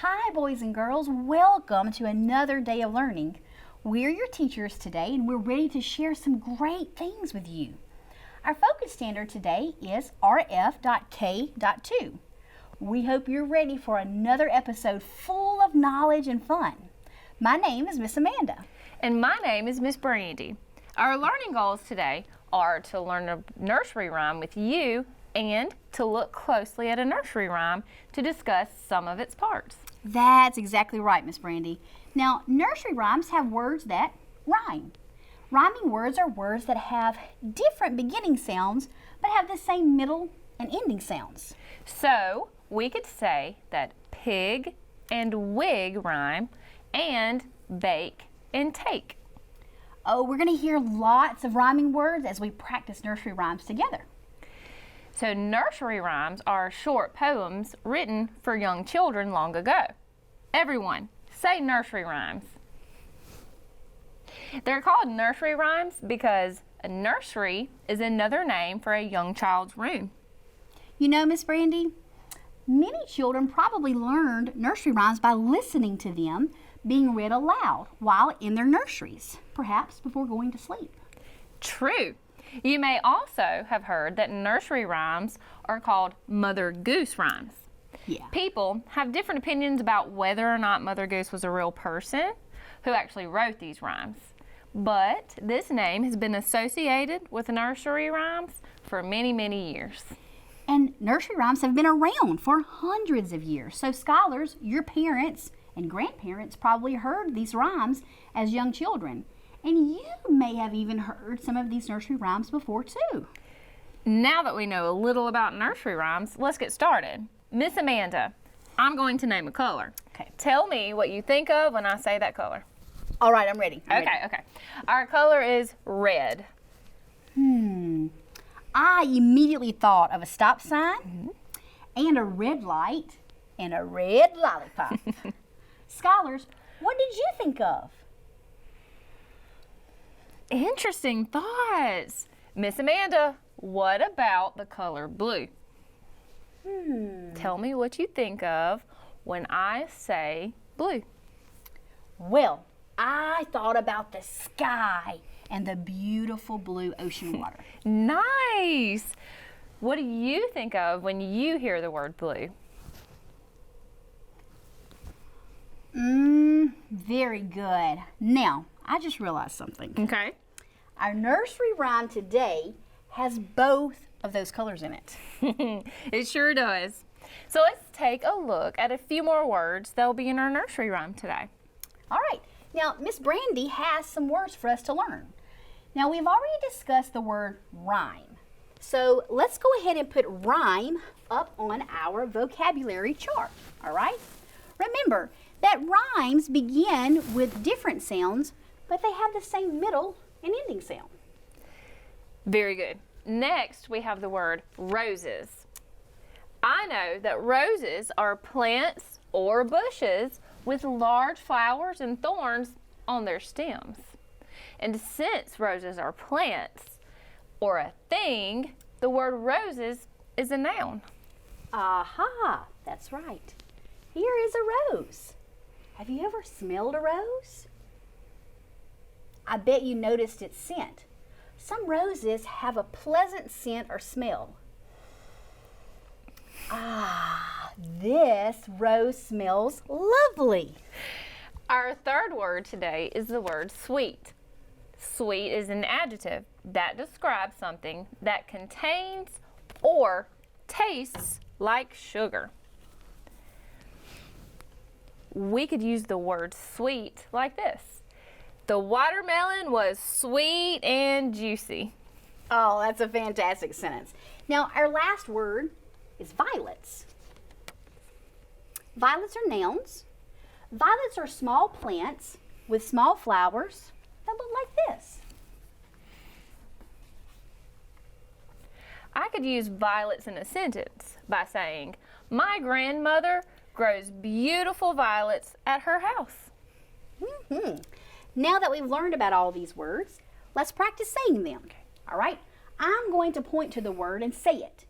Hi, boys and girls. Welcome to another day of learning. We're your teachers today, and we're ready to share some great things with you. Our focus standard today is RF.K.2. We hope you're ready for another episode full of knowledge and fun. My name is Miss Amanda. And my name is Miss Brandi. Our learning goals today are to learn a nursery rhyme with you and to look closely at a nursery rhyme to discuss some of its parts. That's exactly right, Miss Brandi. Now, nursery rhymes have words that rhyme. Rhyming words are words that have different beginning sounds but have the same middle and ending sounds. So, we could say that pig and wig rhyme and bake and take. Oh, we're going to hear lots of rhyming words as we practice nursery rhymes together. So nursery rhymes are short poems written for young children long ago. Everyone, say nursery rhymes. They're called nursery rhymes because a nursery is another name for a young child's room. You know, Miss Brandi, many children probably learned nursery rhymes by listening to them being read aloud while in their nurseries, perhaps before going to sleep. True. You may also have heard that nursery rhymes are called Mother Goose rhymes. Yeah. People have different opinions about whether or not Mother Goose was a real person who actually wrote these rhymes. But this name has been associated with nursery rhymes for many, many years. And nursery rhymes have been around for hundreds of years. So scholars, your parents and grandparents probably heard these rhymes as young children. And you may have even heard some of these nursery rhymes before too. Now that we know a little about nursery rhymes, let's get started. Miss Amanda, I'm going to name a color. Okay. Tell me what you think of when I say that color. All right, I'm ready. I'm ready. Okay. Our color is red. I immediately thought of a stop sign and a red light and a red lollipop. Scholars, what did you think of? Interesting thoughts. Miss Amanda, what about the color blue? Tell me what you think of when I say blue. Well, I thought about the sky and the beautiful blue ocean water. Nice. What do you think of when you hear the word blue? Very good. Now, I just realized something. Okay. Our nursery rhyme today has both of those colors in it. It sure does. So let's take a look at a few more words that will be in our nursery rhyme today. All right. Now, Miss Brandi has some words for us to learn. Now, we've already discussed the word rhyme. So let's go ahead and put rhyme up on our vocabulary chart. All right? Remember that rhymes begin with different sounds, but they have the same middle and ending sound. Very good. Next, we have the word roses. I know that roses are plants or bushes with large flowers and thorns on their stems. And since roses are plants or a thing, the word roses is a noun. Aha, that's right. Here is a rose. Have you ever smelled a rose? I bet you noticed its scent. Some roses have a pleasant scent or smell. This rose smells lovely. Our third word today is the word sweet. Sweet is an adjective that describes something that contains or tastes like sugar. We could use the word sweet like this. The watermelon was sweet and juicy. Oh, that's a fantastic sentence. Now, our last word is violets. Violets are nouns. Violets are small plants with small flowers that look like this. I could use violets in a sentence by saying, my grandmother grows beautiful violets at her house. Now that we've learned about all these words, let's practice saying them. All right? I'm going to point to the word and say it.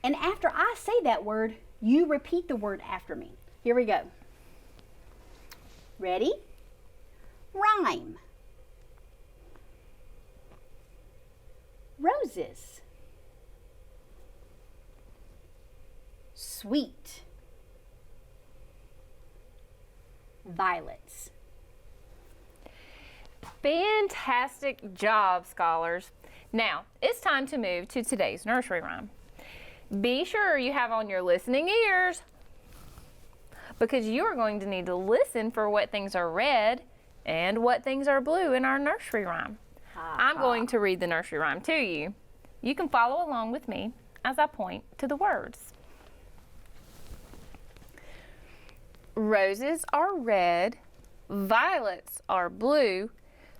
And after I say that word, you repeat the word after me. Here we go. Ready? Rhyme. Roses. Sweet. Violets. Fantastic job, scholars. Now, it's time to move to today's nursery rhyme. Be sure you have on your listening ears because you are going to need to listen for what things are red and what things are blue in our nursery rhyme. I'm going to read the nursery rhyme to you. You can follow along with me as I point to the words. Roses are red, violets are blue,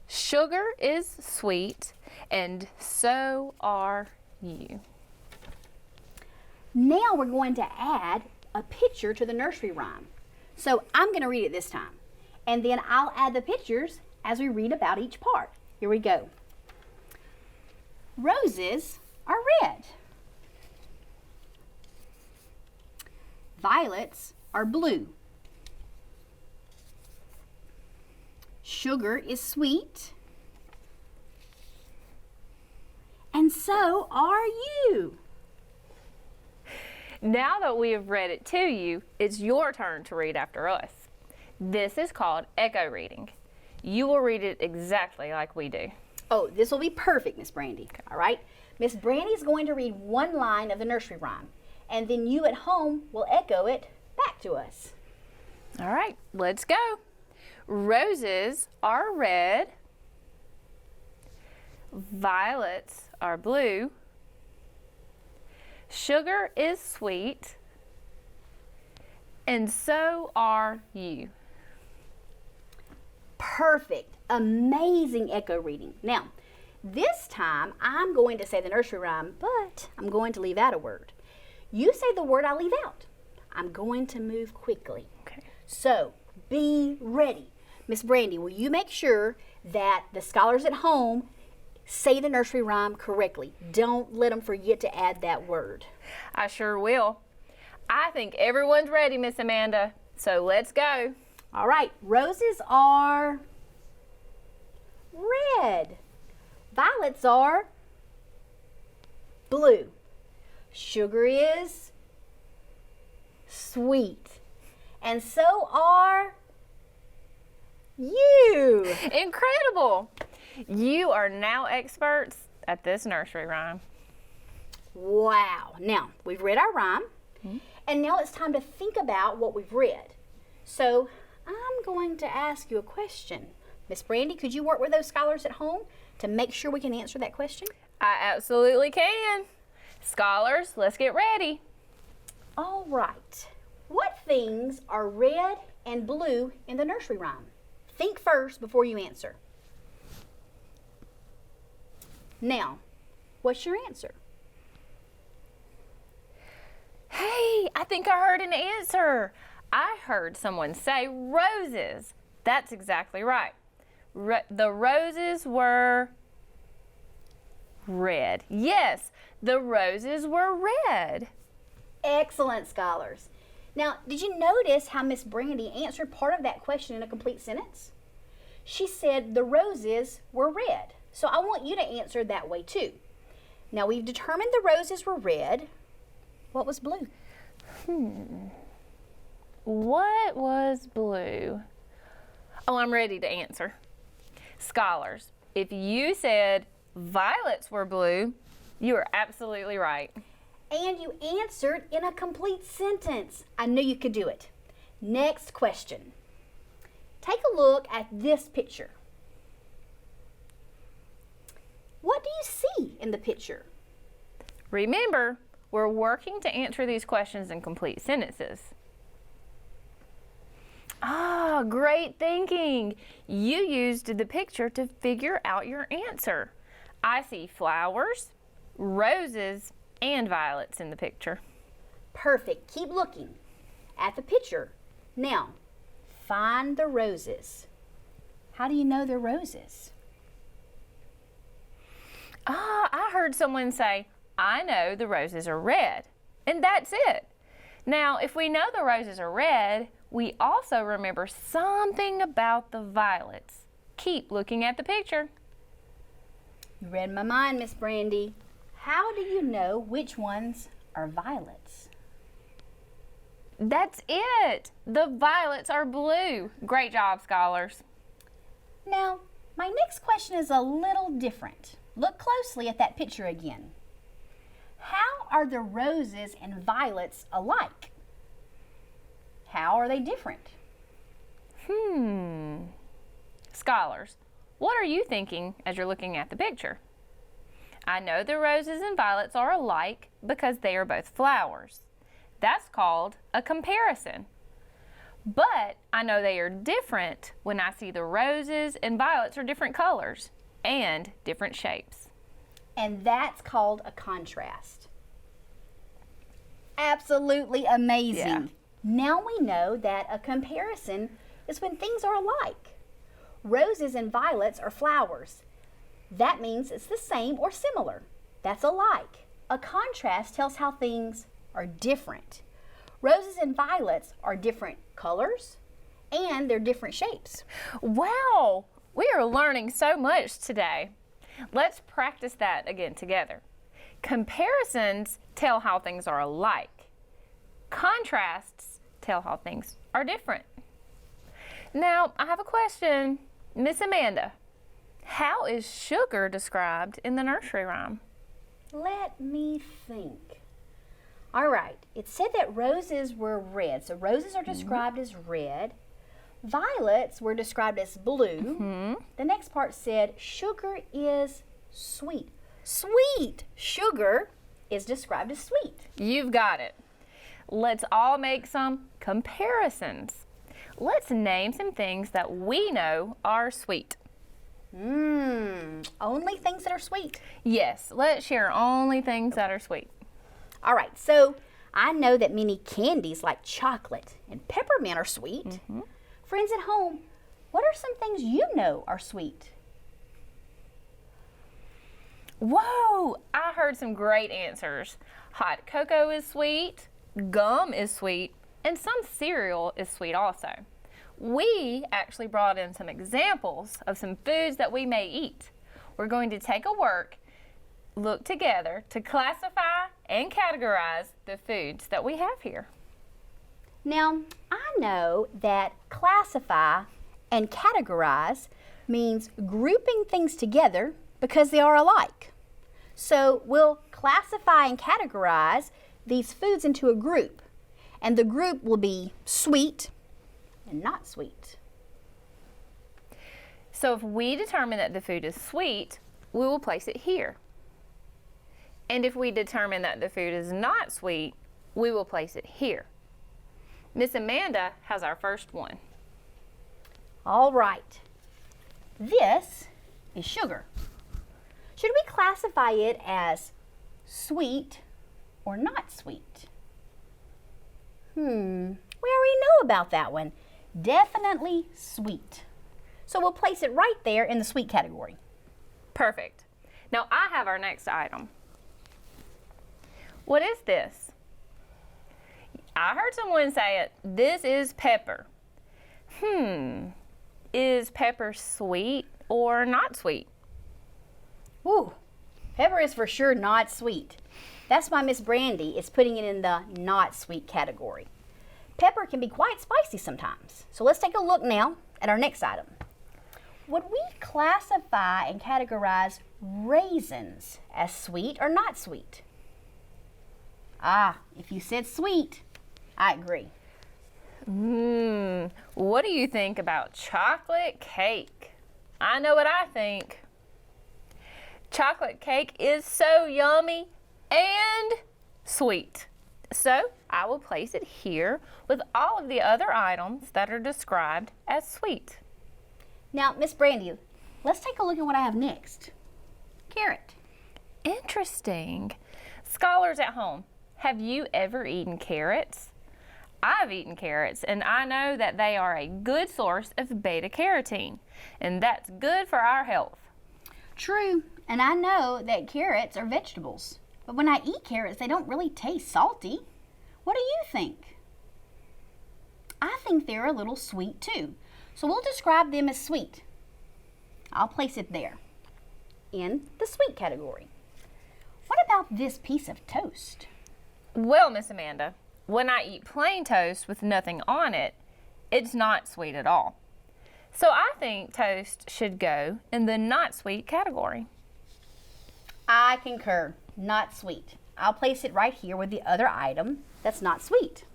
sugar is sweet, and so are you. Now we're going to add a picture to the nursery rhyme. So I'm going to read it this time, and then I'll add the pictures as we read about each part. Here we go. Roses are red. Violets are blue. Sugar is sweet. And so are you. Now that we have read it to you, it's your turn to read after us. This is called echo reading. You will read it exactly like we do. Oh, this will be perfect, Miss Brandi. Okay. All right? Miss Brandi is going to read one line of the nursery rhyme, and then you at home will echo it back to us. All right, let's go. Roses are red. Violets are blue. Sugar is sweet. And so are you. Perfect. Amazing echo reading. Now, this time I'm going to say the nursery rhyme, but I'm going to leave out a word. You say the word I leave out. I'm going to move quickly. Okay. So, be ready. Miss Brandi, will you make sure that the scholars at home say the nursery rhyme correctly? Don't let them forget to add that word. I sure will. I think everyone's ready, Miss Amanda. So let's go. All right. Roses are red. Violets are blue. Sugar is sweet. And so are you. Incredible. You are now experts at this nursery rhyme. Wow. Now, we've read our rhyme, and now it's time to think about what we've read. So, I'm going to ask you a question. Miss Brandi, could you work with those scholars at home to make sure we can answer that question? I absolutely can. Scholars, let's get ready. All right. What things are red and blue in the nursery rhyme? Think first before you answer. Now, what's your answer? Hey, I think I heard an answer. I heard someone say roses. That's exactly right. The roses were red. Yes, the roses were red. Excellent, scholars. Now, did you notice how Miss Brandi answered part of that question in a complete sentence? She said the roses were red. So I want you to answer that way too. Now, we've determined the roses were red. What was blue? What was blue? Oh, I'm ready to answer. Scholars, if you said violets were blue, you are absolutely right. And you answered in a complete sentence. I knew you could do it. Next question. Take a look at this picture. What do you see in the picture? Remember, we're working to answer these questions in complete sentences. Ah, great thinking. You used the picture to figure out your answer. I see flowers, roses, and violets in the picture. Perfect. Keep looking at the picture. Now, find the roses. How do you know they're roses? Ah, I heard someone say, I know the roses are red. And that's it. Now, if we know the roses are red, we also remember something about the violets. Keep looking at the picture. You read my mind, Miss Brandi. How do you know which ones are violets? That's it. The violets are blue. Great job, scholars. Now, my next question is a little different. Look closely at that picture again. How are the roses and violets alike? How are they different? Scholars, what are you thinking as you're looking at the picture? I know the roses and violets are alike because they are both flowers. That's called a comparison. But I know they are different when I see the roses and violets are different colors and different shapes. And that's called a contrast. Absolutely amazing. Yeah. Now we know that a comparison is when things are alike. Roses and violets are flowers. That means it's the same or similar. That's alike. A contrast tells how things are different. Roses and violets are different colors and they're different shapes. Wow, we are learning so much today. Let's practice that again together. Comparisons tell how things are alike. Contrasts tell how things are different. Now, I have a question. Miss Amanda, how is sugar described in the nursery rhyme? Let me think. All right, it said that roses were red. So roses are described as red. Violets were described as blue. The next part said sugar is sweet. Sweet sugar is described as sweet. You've got it. Let's all make some comparisons. Let's name some things that we know are sweet. Only things that are sweet. Yes, let's share only things that are sweet. All right, so I know that many candies like chocolate and peppermint are sweet. Friends at home, what are some things you know are sweet? Whoa, I heard some great answers. Hot cocoa is sweet, gum is sweet, and some cereal is sweet also. We actually brought in some examples of some foods that we may eat. We're going to take a look together to classify and categorize the foods that we have here. Now, I know that classify and categorize means grouping things together because they are alike. So we'll classify and categorize these foods into a group, and the group will be sweet and not sweet. So if we determine that the food is sweet, we will place it here. And if we determine that the food is not sweet, we will place it here. Miss Amanda has our first one. All right. This is sugar. Should we classify it as sweet or not sweet? We already know about that one. Definitely sweet. So we'll place it right there in the sweet category. Perfect. Now I have our next item. What is this? I heard someone say it. This is pepper. Is pepper sweet or not sweet? Ooh, pepper is for sure not sweet. That's why Miss Brandi is putting it in the not sweet category. Pepper can be quite spicy sometimes. So let's take a look now at our next item. Would we classify and categorize raisins as sweet or not sweet? If you said sweet, I agree. What do you think about chocolate cake? I know what I think. Chocolate cake is so yummy and sweet. So I will place it here with all of the other items that are described as sweet. Now, Miss Brandi, let's take a look at what I have next. Carrot. Interesting. Scholars at home, have you ever eaten carrots? I've eaten carrots, and I know that they are a good source of beta carotene, and that's good for our health. True, and I know that carrots are vegetables, but when I eat carrots, they don't really taste salty. What do you think? I think they're a little sweet too. So we'll describe them as sweet. I'll place it there in the sweet category. What about this piece of toast? Well, Miss Amanda, when I eat plain toast with nothing on it, it's not sweet at all. So I think toast should go in the not sweet category. I concur, not sweet. I'll place it right here with the other item that's not sweet.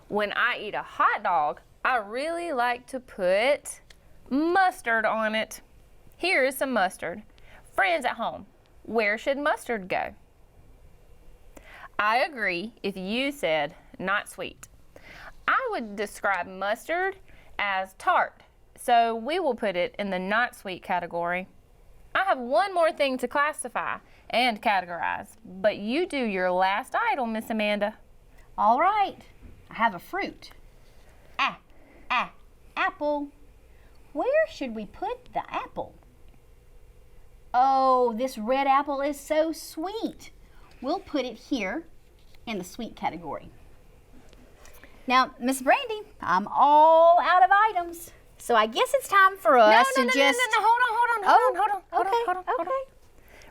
When I eat a hot dog, I really like to put mustard on it. Here is some mustard. Friends at home, where should mustard go? I agree if you said not sweet. I would describe mustard as tart, so we will put it in the not sweet category. I have one more thing to classify and categorize, but you do your last item, Miss Amanda. All right, I have a fruit. Apple. Where should we put the apple? Oh, this red apple is so sweet. We'll put it here in the sweet category. Now, Miss Brandi, I'm all out of items, so I guess it's time for us to just... No, hold on.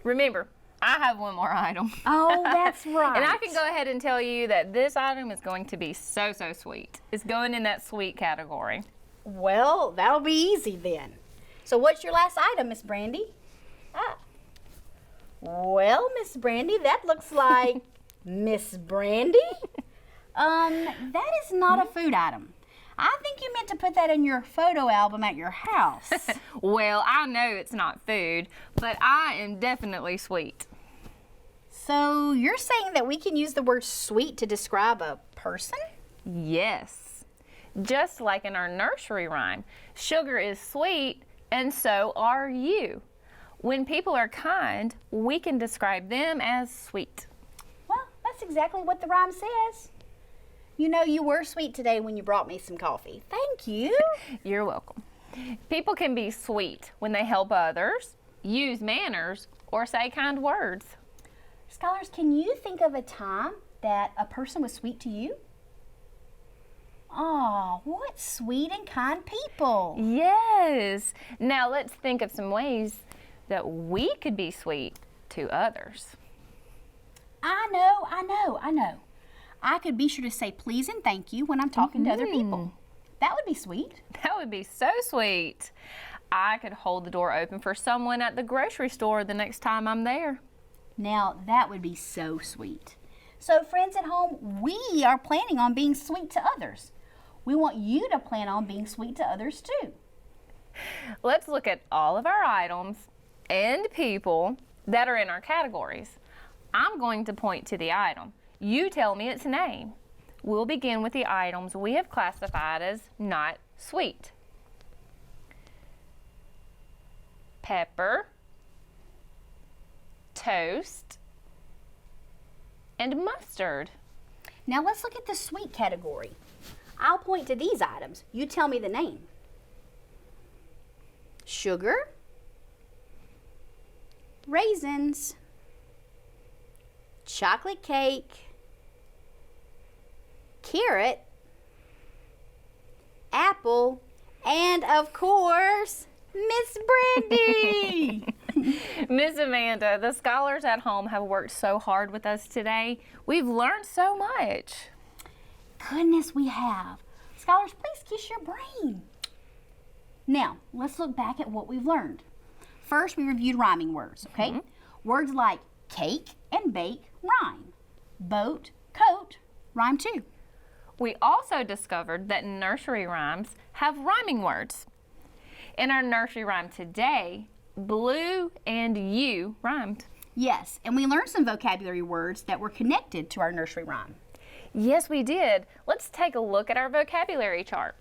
Remember, I have one more item. Oh, that's right. And I can go ahead and tell you that this item is going to be so sweet. It's going in that sweet category. Well, that'll be easy then. So what's your last item, Miss Brandi? Well, Miss Brandi, that looks like Miss Brandi. That is not a food item. I think you meant to put that in your photo album at your house. Well, I know it's not food, but I am definitely sweet. So you're saying that we can use the word sweet to describe a person? Yes. Just like in our nursery rhyme, sugar is sweet and so are you. When people are kind, we can describe them as sweet. Well, that's exactly what the rhyme says. You know, you were sweet today when you brought me some coffee. Thank you. You're welcome. People can be sweet when they help others, use manners, or say kind words. Scholars, can you think of a time that a person was sweet to you? Oh, what sweet and kind people. Yes. Now let's think of some ways that we could be sweet to others. I know. I could be sure to say please and thank you when I'm talking to other people. That would be sweet. That would be so sweet. I could hold the door open for someone at the grocery store the next time I'm there. Now, that would be so sweet. So, friends at home, we are planning on being sweet to others. We want you to plan on being sweet to others too. Let's look at all of our items and people that are in our categories. I'm going to point to the item. You tell me its name. We'll begin with the items we have classified as not sweet. Pepper, toast, and mustard. Now let's look at the sweet category. I'll point to these items. You tell me the name. Sugar, raisins, chocolate cake, carrot, apple, and of course, Miss Brandi. Miss Amanda, the scholars at home have worked so hard with us today. We've learned so much. Goodness, we have. Scholars, please kiss your brain. Now, let's look back at what we've learned. First, we reviewed rhyming words, okay? Words like cake and bake rhyme. Boat, coat rhyme too. We also discovered that nursery rhymes have rhyming words. In our nursery rhyme today, blue and you rhymed. Yes, and we learned some vocabulary words that were connected to our nursery rhyme. Yes, we did. Let's take a look at our vocabulary chart.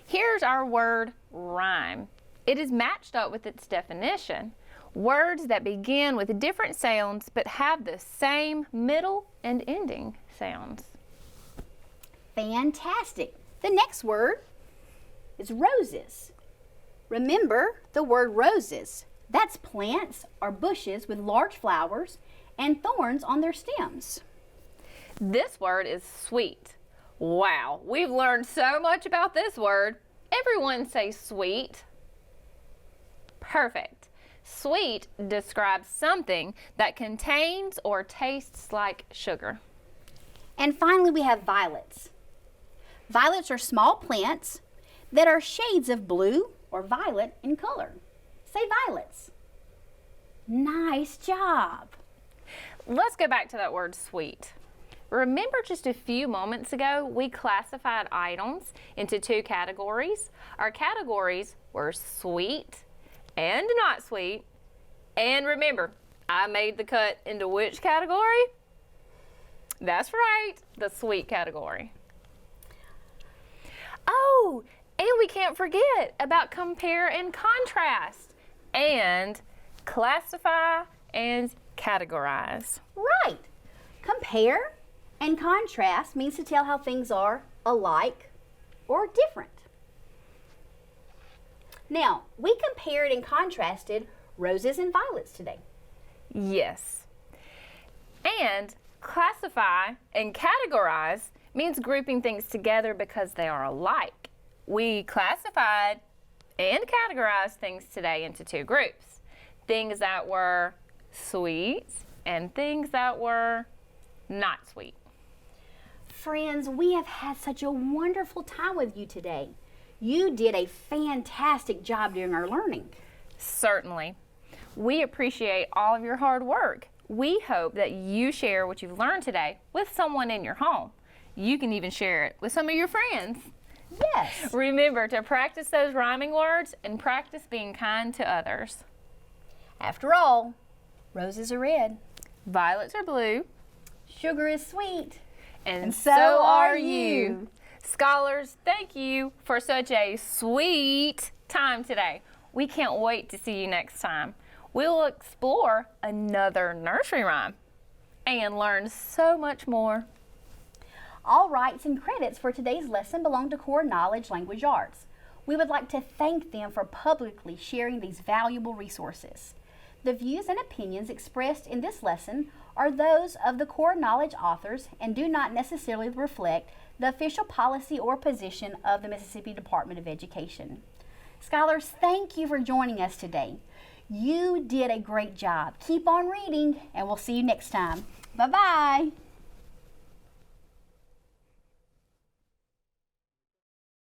Here's our word rhyme. It is matched up with its definition. Words that begin with different sounds but have the same middle and ending sounds. Fantastic. The next word is roses. Remember the word roses. That's plants or bushes with large flowers and thorns on their stems. This word is sweet. Wow, we've learned so much about this word. Everyone say sweet. Perfect. Sweet describes something that contains or tastes like sugar. And finally, we have violets. Violets are small plants that are shades of blue or violet in color. Say violets. Nice job. Let's go back to that word sweet. Remember just a few moments ago, we classified items into 2 categories. Our categories were sweet and not sweet. And remember, I made the cut into which category? That's right, the sweet category. Oh, and we can't forget about compare and contrast, and classify and categorize. Right. Compare and contrast means to tell how things are alike or different. Now, we compared and contrasted roses and violets today. Yes. And classify and categorize means grouping things together because they are alike. We classified and categorized things today into 2 groups. Things that were sweet and things that were not sweet. Friends, we have had such a wonderful time with you today. You did a fantastic job during our learning. Certainly. We appreciate all of your hard work. We hope that you share what you've learned today with someone in your home. You can even share it with some of your friends. Yes. Remember to practice those rhyming words and practice being kind to others. After all, roses are red, Violets are blue, sugar is sweet, and so so are are you. you. Scholars, thank you for such a sweet time today. We can't wait to see you next time. We'll explore another nursery rhyme and learn so much more. All rights and credits for today's lesson belong to Core Knowledge Language Arts. We would like to thank them for publicly sharing these valuable resources. The views and opinions expressed in this lesson are those of the Core Knowledge authors and do not necessarily reflect the official policy or position of the Mississippi Department of Education. Scholars, thank you for joining us today. You did a great job. Keep on reading, and we'll see you next time. Bye-bye.